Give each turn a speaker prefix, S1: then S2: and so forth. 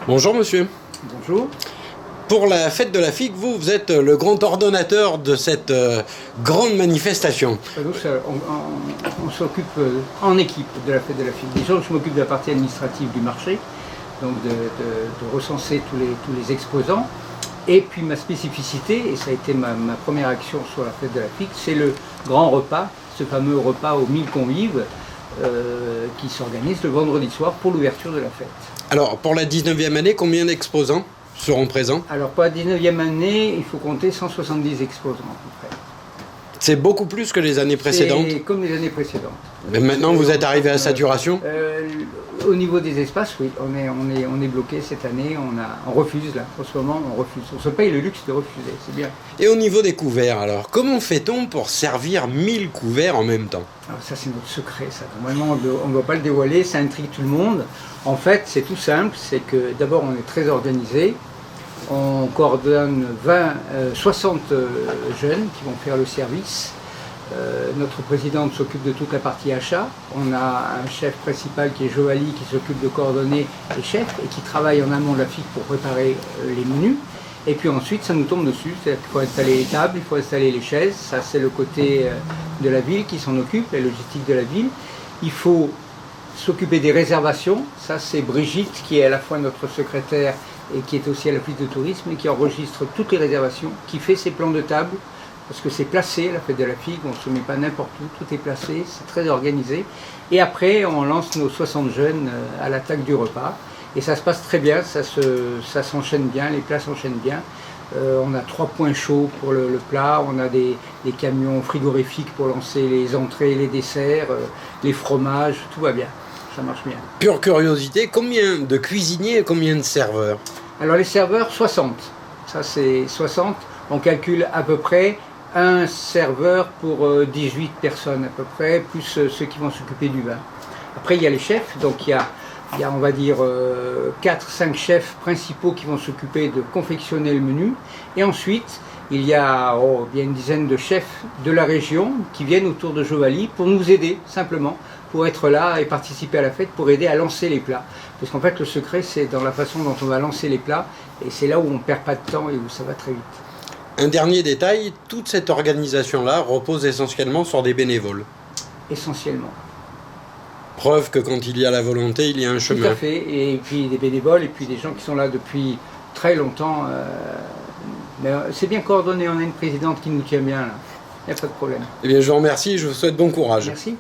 S1: Bonjour monsieur.
S2: Bonjour.
S1: Pour la fête de la figue, vous êtes le grand ordonnateur de cette grande manifestation.
S2: Nous, on s'occupe en équipe de la fête de la figue. Déjà, je m'occupe de la partie administrative du marché, donc de recenser tous les exposants. Et puis ma spécificité, et ça a été ma première action sur la fête de la figue, c'est le grand repas, ce fameux repas aux 1000 convives qui s'organise le vendredi soir pour l'ouverture de la fête.
S1: Alors, pour la 19e année, combien d'exposants seront présents?
S2: Alors, pour la 19e année, il faut compter 170 exposants à peu près.
S1: C'est beaucoup plus que les années précédentes?
S2: C'est comme les années précédentes.
S1: Mais maintenant, vous êtes arrivé à saturation?
S2: Au niveau des espaces, oui, on est bloqué cette année, on refuse là, en ce moment on refuse. On se paye le luxe de refuser, c'est bien.
S1: Et au niveau des couverts, alors, comment fait-on pour servir 1000 couverts en même temps?
S2: Alors ça c'est notre secret, ça. Normalement on ne doit pas le dévoiler, ça intrigue tout le monde. En fait c'est tout simple, c'est que d'abord on est très organisé, on coordonne 60 jeunes qui vont faire le service. Notre présidente s'occupe de toute la partie achat. On a un chef principal qui est Joali qui s'occupe de coordonner les chefs et qui travaille en amont de la figue pour préparer les menus. Et puis ensuite ça nous tombe dessus, c'est-à-dire qu'il faut installer les tables, il faut installer les chaises. Ça c'est le côté de la ville qui s'en occupe, la logistique de la ville. Il faut s'occuper des réservations. Ça c'est Brigitte qui est à la fois notre secrétaire et qui est aussi à l'office de tourisme et qui enregistre toutes les réservations, qui fait ses plans de table. Parce que c'est placé, la fête de la figue, on ne se met pas n'importe où, tout est placé, c'est très organisé. Et après, on lance nos 60 jeunes à l'attaque du repas. Et ça se passe très bien, ça s'enchaîne bien, les plats s'enchaînent bien. On a 3 points chauds pour le plat, on a des camions frigorifiques pour lancer les entrées, les desserts, les fromages, tout va bien, ça marche bien.
S1: Pure curiosité, combien de cuisiniers et combien de serveurs?
S2: Alors les serveurs, 60. Ça c'est 60, on calcule à peu près un serveur pour 18 personnes à peu près, plus ceux qui vont s'occuper du vin. Après il y a les chefs, donc il y a on va dire 4-5 chefs principaux qui vont s'occuper de confectionner le menu. Et ensuite il y a bien une dizaine de chefs de la région qui viennent autour de Joali pour nous aider simplement, pour être là et participer à la fête, pour aider à lancer les plats. Parce qu'en fait le secret c'est dans la façon dont on va lancer les plats, et c'est là où on ne perd pas de temps et où ça va très vite.
S1: Un dernier détail, toute cette organisation-là repose essentiellement sur des bénévoles.
S2: Essentiellement.
S1: Preuve que quand il y a la volonté, il y a un chemin.
S2: Tout à fait, et puis des bénévoles, et puis des gens qui sont là depuis très longtemps. Mais c'est bien coordonné, on a une présidente qui nous tient bien là, il n'y a pas de problème.
S1: Eh bien je vous remercie et je vous souhaite bon courage.
S2: Merci.